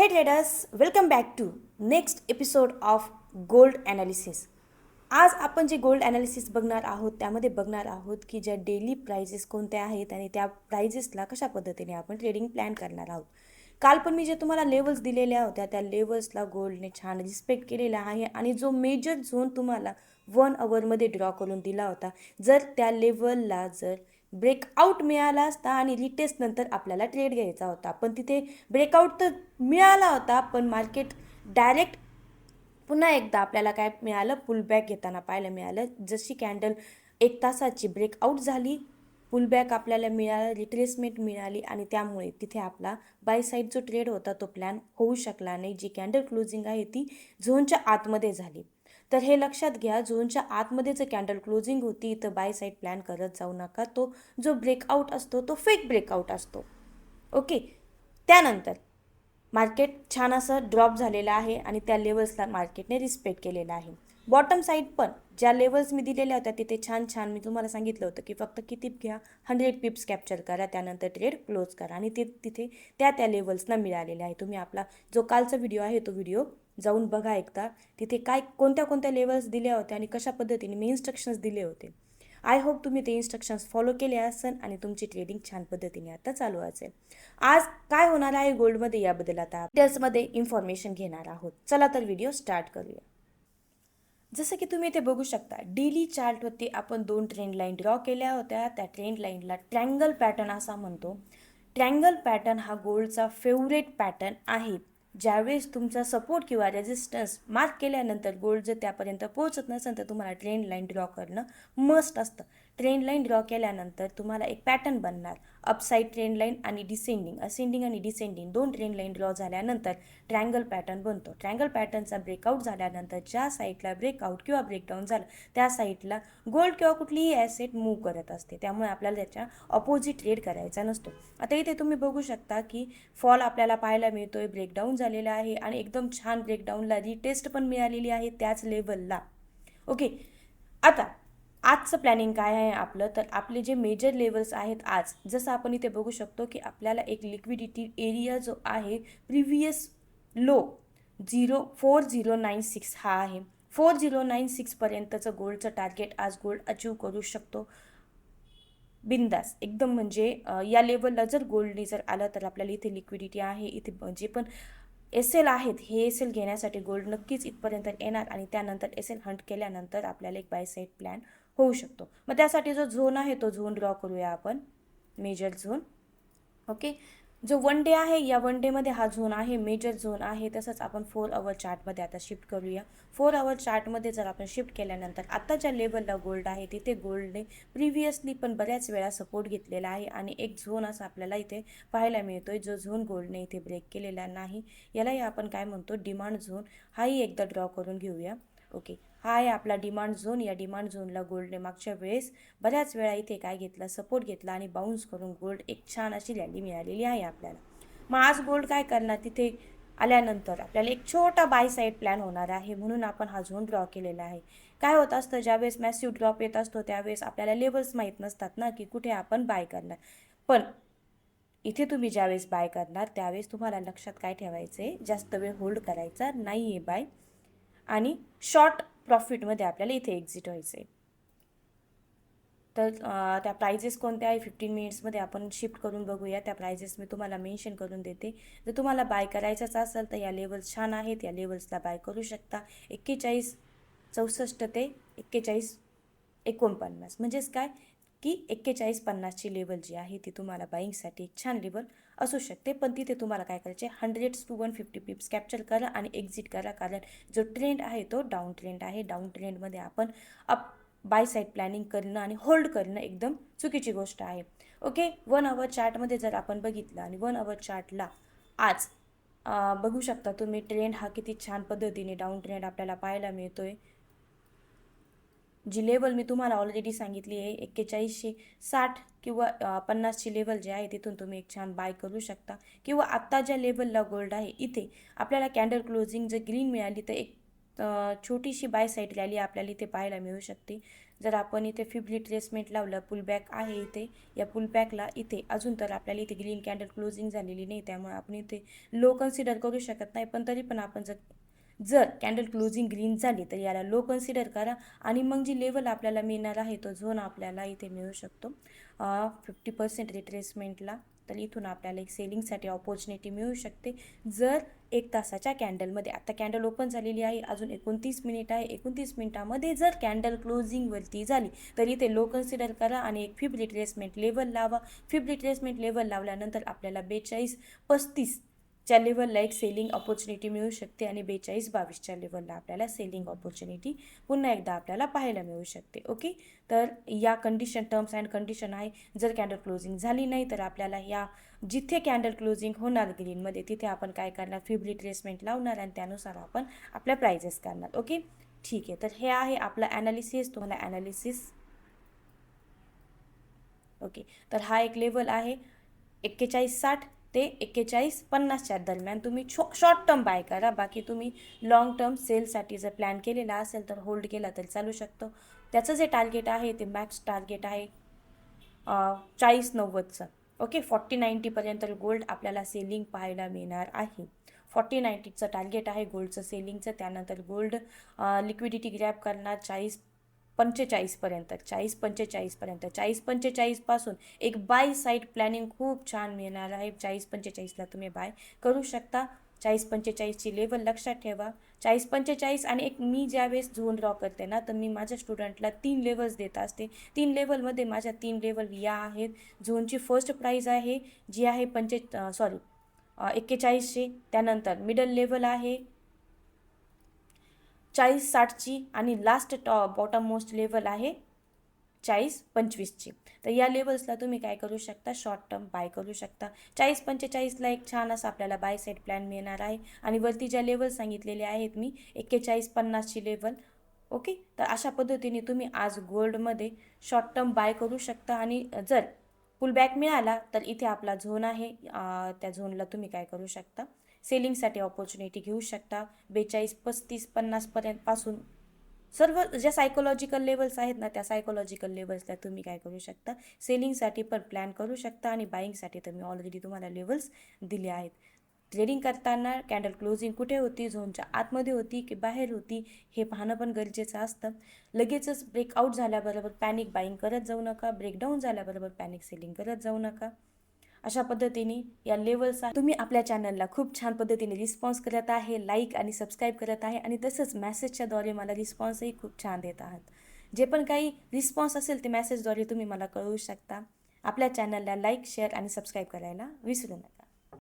हे traders, welcome back to next episode of gold analysis. आज आपण जे गोल्ड ॲनालिसिस बघणार आहोत त्यामध्ये बघणार आहोत की ज्या डेली प्राइजेस कोणत्या आहेत आणि त्या प्राइजेसला कशा पद्धतीने आपण ट्रेडिंग प्लॅन करणार आहोत. काल पण मी जे तुम्हाला लेवल्स दिलेल्या होत्या त्या लेवल्सला गोल्डने छान रिस्पेक्ट केलेला आहे आणि जो मेजर झोन तुम्हाला 1 आवरमध्ये ड्रॉ करून दिला होता, जर त्या लेवलला जर ब्रेकआउट मिळाला असता आणि रिटेस्ट नंतर आपल्याला ट्रेड घ्यायचा होता, पण तिथे ब्रेकआउट तर मिळाला होता पण मार्केट डायरेक्ट पुन्हा एकदा आपल्याला काय मिळालं, पुलबॅक घेताना पाहायला मिळालं. जशी कॅन्डल 1 तासाची ब्रेकआउट झाली, पुलबॅक आपल्याला मिळालं, रिट्रेसमेंट मिळाली आणि त्यामुळे तिथे आपला बाय साईड जो ट्रेड होता तो प्लॅन होऊ शकला नाही. जी कॅन्डल क्लोजिंग आहे ती झोनच्या आतमध्ये झाली. तर हे लक्षात घ्या, झोनच्या आतमध्ये जर कॅन्डल क्लोजिंग होती तर बाय साईड प्लॅन करत जाऊ नका. तो जो ब्रेकआउट असतो तो फेक ब्रेकआउट असतो. ओके, त्यानंतर मार्केट छान असं ड्रॉप झालेला आहे आणि त्या लेवल्सला मार्केटने रिस्पेक्ट केलेला आहे. बॉटम साईड पण ज्या लेवल्स मी दिलेल्या होत्या तिथे छान मी तुम्हाला सांगितलं होतं की फक्त किती घ्या, 100 पिप्स कॅप्चर करा, त्यानंतर ट्रेड क्लोज करा आणि ते तिथे त्या लेवल्सना मिळालेले आहे. तुम्ही आपला जो कालचा व्हिडिओ आहे तो व्हिडिओ जाऊन बघा एकदा. तिथे काय कोणत्या लेवल्स दिल्या होत्या आणि कशा पद्धतीने मी इन्स्ट्रक्शन्स दिले होते. आय होप तुम्ही ते इन्स्ट्रक्शन्स फॉलो केले असेल आणि तुमची ट्रेडिंग छान पद्धतीने आता चालू असेल. आज काय होणार आहे गोल्डमध्ये याबद्दल आता डिटेल्समध्ये इन्फॉर्मेशन घेणार आहोत. चला तर व्हिडिओ स्टार्ट करूया. जसं की तुम्ही इथे बघू शकता, डेली चार्टवरती आपण 2 ट्रेंड लाईन ड्रॉ केल्या होत्या. त्या ट्रेंड लाईनला ट्रँगल पॅटर्न असा म्हणतो. ट्रँगल पॅटर्न हा गोल्डचा फेवरेट पॅटर्न आहे. ज्यावेळेस तुमचा सपोर्ट किंवा रेजिस्टन्स मार्क केल्यानंतर गोल्ड जर त्यापर्यंत पोहोचत नसेल तर तुम्हाला ट्रेंड लाईन ड्रॉ करणं मस्ट असतं. ट्रेंड लाईन ड्रॉ केल्यानंतर तुम्हाला एक पॅटर्न बनणार, अपसाईड ट्रेंड लाईन आणि डिसेंडिंग, असेंडिंग आणि डिसेंडिंग 2 ट्रेंड लाईन ड्रॉ झाल्यानंतर ट्रँगल पॅटर्न बनतो. ट्रँगल पॅटर्नचा ब्रेकआउट झाल्यानंतर ज्या साईडला ब्रेकआउट किंवा ब्रेकडाऊन झालं त्या साईडला गोल्ड किंवा कुठलीही ॲसेट मूव्ह करत असते, त्यामुळे आपल्याला त्याच्या ऑपोजिट ट्रेड करायचा नसतो. आता इथे तुम्ही बघू शकता की फॉल आपल्याला पाहायला मिळतोय, ब्रेकडाऊन झालेला आहे आणि एकदम छान ब्रेकडाऊनला रिटेस्ट पण मिळालेली आहे त्याच लेवलला. ओके, आता आजचं प्लॅनिंग काय आहे आपलं, तर आपले जे मेजर लेवल्स आहेत आज, जसं आपण इथे बघू शकतो की आपल्याला एक लिक्विडिटी एरिया जो आहे प्रिव्हियस लो 4096 हा आहे. 4096 पर्यंतचं गोल्डचं टार्गेट आज गोल्ड अचीव करू शकतो बिंदास एकदम. म्हणजे या लेवलला जर गोल्डने जर आलं तर आपल्याला इथे लिक्विडिटी आहे. इथे जे पण एल आहेत हे एल घेण्यासाठी गोल्ड नक्कीच इथपर्यंत येणार आणि त्यानंतर एल हंट केल्यानंतर आपल्याला एक बाय साईड प्लॅन होऊ शकतो. मग त्यासाठी जो झोन आहे तो झोन ड्रॉ करूया आपण, मेजर झोन. ओके, जो 1 डे आहे या 1 डेमध्ये हा झोन आहे, मेजर झोन आहे. तसंच आपण 4 आवर चार्टमध्ये आता शिफ्ट करूया. 4 आवर चार्टमध्ये जर आपण शिफ्ट केल्यानंतर आता ज्या लेवलला गोल्ड आहे तिथे गोल्डने प्रिव्हियसली पण बऱ्याच वेळा सपोर्ट घेतलेला आहे आणि एक झोन असा आपल्याला इथे पाहायला मिळतोय जो झोन गोल्डने इथे ब्रेक केलेला नाही. यालाही आपण काय म्हणतो, डिमांड झोन. हाही एकदा ड्रॉ करून घेऊया. ओके, हा आहे आपला डिमांड झोन. या डिमांड झोनला गोल्डने मागच्या वेळेस बऱ्याच वेळा इथे काय घेतला, सपोर्ट घेतला आणि बाउन्स करून गोल्ड एक छान अशी रॅली मिळालेली आहे आपल्याला. मग आज गोल्ड काय करणार, तिथे आल्यानंतर आपल्याला एक छोटा बाय साईड प्लॅन होणार आहे, म्हणून आपण हा झोन ड्रॉ केलेला आहे. काय होत असतं, ज्यावेळेस मॅसिव्ह ड्रॉप येत असतो त्यावेळेस आपल्याला लेवल्स माहीत नसतात ना की कुठे आपण बाय करणार. पण इथे तुम्ही ज्यावेळेस बाय करणार त्यावेळेस तुम्हाला लक्षात काय ठेवायचं आहे, जास्त वेळ होल्ड करायचा नाही आहे बाय, आणि शॉर्ट प्रॉफिटमध्ये आपल्याला इथे एक्झिट व्हायचं आहे. तर त्या प्राइजेस कोणत्या आहे 15 मिनिट्समध्ये आपण शिफ्ट करून बघूया. त्या प्राइजेस मी तुम्हाला मेन्शन करून देते. जर तुम्हाला बाय करायचंच असेल तर या लेवल्स छान आहेत, या लेवल्सला बाय करू शकता. 4164 ते 4149 म्हणजेच काय की 4150ची लेवल जी आहे ती तुम्हाला बाईंगसाठी एक छान लेवल असू शकते. पण तिथे तुम्हाला काय करायचे, 100 to 150 पिप्स कॅप्चर करा आणि एक्झिट करा, कारण जो ट्रेंड आहे तो डाऊन ट्रेंड आहे. डाऊन ट्रेंडमध्ये आपण अप बाय साईड प्लॅनिंग करणं आणि होल्ड करणं एकदम चुकीची गोष्ट आहे. ओके, 1 आवर चार्टमध्ये जर आपण बघितलं आणि 1 आवर चार्टला आज बघू शकता तुम्ही, ट्रेंड हा किती छान पद्धतीने डाऊन ट्रेंड आपल्याला पाहायला मिळतोय. जी लेवल मी तुम्हाला ऑलरेडी सांगितली आहे 4160 किंवा 50ची लेवल जी आहे तिथून तुम्ही एक छान बाय करू शकता. किंवा आत्ता ज्या लेवलला गोल्ड आहे इथे आपल्याला कॅन्डल क्लोजिंग जर ग्रीन मिळाली तर एक छोटीशी बाय साईड रॅली आपल्याला इथे पाहायला मिळू शकते. जर आपण इथे फिब रिट्रेसमेंट लावलं, पुलबॅक आहे इथे, या पुलबॅकला इथे अजून तर आपल्याला इथे ग्रीन कॅन्डल क्लोजिंग झालेली नाही, त्यामुळे आपण इथे लो कन्सिडर करू शकत नाही. पण तरी पण आपण जर कॅन्डल क्लोजिंग ग्रीन झाली तर याला लो कन्सिडर करा. आणि मग जी लेवल आपल्याला मिळणार आहे तो झोन आपल्याला इथे मिळू शकतो 50% रिट्रेसमेंटला. तर इथून आपल्याला एक सेलिंगसाठी ऑपॉर्च्युनिटी मिळू शकते. जर 1 तासाच्या कॅन्डलमध्ये, आता कॅन्डल ओपन झालेली आहे, अजून 29 मिनिट आहे, 29 मिनिटामध्ये जर कॅन्डल क्लोजिंगवरती झाली तर इथे लो कन्सिडर करा आणि एक फिब रिट्रेसमेंट लेवल लावा. फिब रिट्रेसमेंट लेवल लावल्यानंतर आपल्याला 42-35 च्या लेवलला एक सेलिंग ऑपॉर्च्युनिटी मिळू शकते आणि 42-22च्या लेवलला आपल्याला सेलिंग ऑपॉर्च्युनिटी पुन्हा एकदा आपल्याला पाहायला मिळू शकते. ओके, तर या कंडिशन, टर्म्स अँड कंडिशन आहे. जर कॅन्डल क्लोजिंग झाली नाही तर आपल्याला या जिथे कॅन्डल क्लोजिंग होणार ग्रीनमध्ये तिथे आपण काय करणार, फिब रिट्रेसमेंट लावणार आणि त्यानुसार आपण आपल्या प्राइजेस करणार. ओके, ठीक आहे. तर हे आहे आपलं ॲनालिसिस. तुम्हाला ॲनालिसिस ओके, तर हा एक लेवल आहे 41.60 ते 41.50च्या दरम्यान तुम्ही शॉर्ट टर्म बाय करा. बाकी तुम्ही लॉंग टर्म सेलसाठी जर प्लॅन केलेला असेल तर होल्ड केला तरी चालू शकतो. त्याचं जे टार्गेट आहे ते मॅक्स टार्गेट आहे 40-90चं. ओके, 40-90पर्यंत गोल्ड आपल्याला सेलिंग पाहायला मिळणार आहे. 40-90चं टार्गेट आहे गोल्डचं सेलिंगचं. त्यानंतर गोल्ड लिक्विडिटी ग्रॅब करणार 40-45पर्यंत, 40-45पर्यंत. 40-45पासून एक बाय साईड प्लॅनिंग खूप छान मिळणार आहे. 40-45ला तुम्ही बाय करू शकता. 40-45ची लेवल लक्षात ठेवा. 40-45 आणि एक मी ज्यावेळेस झोन ड्रॉ करते ना, तर मी माझ्या स्टुडंटला 3 लेवल्स देत असते. 3 लेवलमध्ये माझ्या 3 लेवल या आहेत. झोनची फर्स्ट प्राईज आहे जी आहे 41ची. त्यानंतर मिडल लेवल आहे 40-60ची आणि लास्ट बॉटम मोस्ट लेवल आहे 40-25ची. तर या लेवल्सला तुम्ही काय करू शकता, शॉर्ट टर्म बाय करू शकता. 40-45ला एक छान असा आपल्याला बाय साईड प्लॅन मिळणार आहे. आणि वरती ज्या लेवल सांगितलेले आहेत मी, 41-50ची लेवल. ओके, तर अशा पद्धतीने तुम्ही आज गोल्डमध्ये शॉर्ट टर्म बाय करू शकता. आणि जर पुलबॅक मिळाला तर इथे आपला झोन आहे, त्या झोनला तुम्ही काय करू शकता, सेलिंगसाठी ऑपॉर्च्युनिटी घेऊ शकता. 42-35-50पर्यंत पासून सर्व ज्या सायकोलॉजिकल लेवल्स आहेत ना, त्या सायकोलॉजिकल लेवल्सला तुम्ही काय करू शकता, सेलिंगसाठी पण प्लॅन करू शकता. आणि बाईंगसाठी तर मी ऑलरेडी तुम्हाला लेवल्स दिले आहेत. ट्रेडिंग करताना कॅन्डल क्लोजिंग कुठे होती, झोनच्या आतमध्ये होती की बाहेर होती, हे पाहणं पण गरजेचं असतं. लगेचच ब्रेकआउट झाल्याबरोबर पॅनिक बाईंग करत जाऊ नका. ब्रेकडाऊन झाल्याबरोबर पॅनिक सेलिंग करत जाऊ नका. अशा पद्धतीने या लेवल्स तुम्ही आपल्या चॅनलला खूप छान पद्धतीने रिस्पॉन्स करत आहे, लाईक आणि सबस्क्राईब करत आहे आणि तसंच मॅसेजच्याद्वारे मला रिस्पॉन्सही खूप छान देत आहात. जे पण काही रिस्पॉन्स असेल ते मॅसेजद्वारे तुम्ही मला कळवू शकता. आपल्या चॅनलला लाईक, शेअर आणि सबस्क्राईब करायला विसरू नका.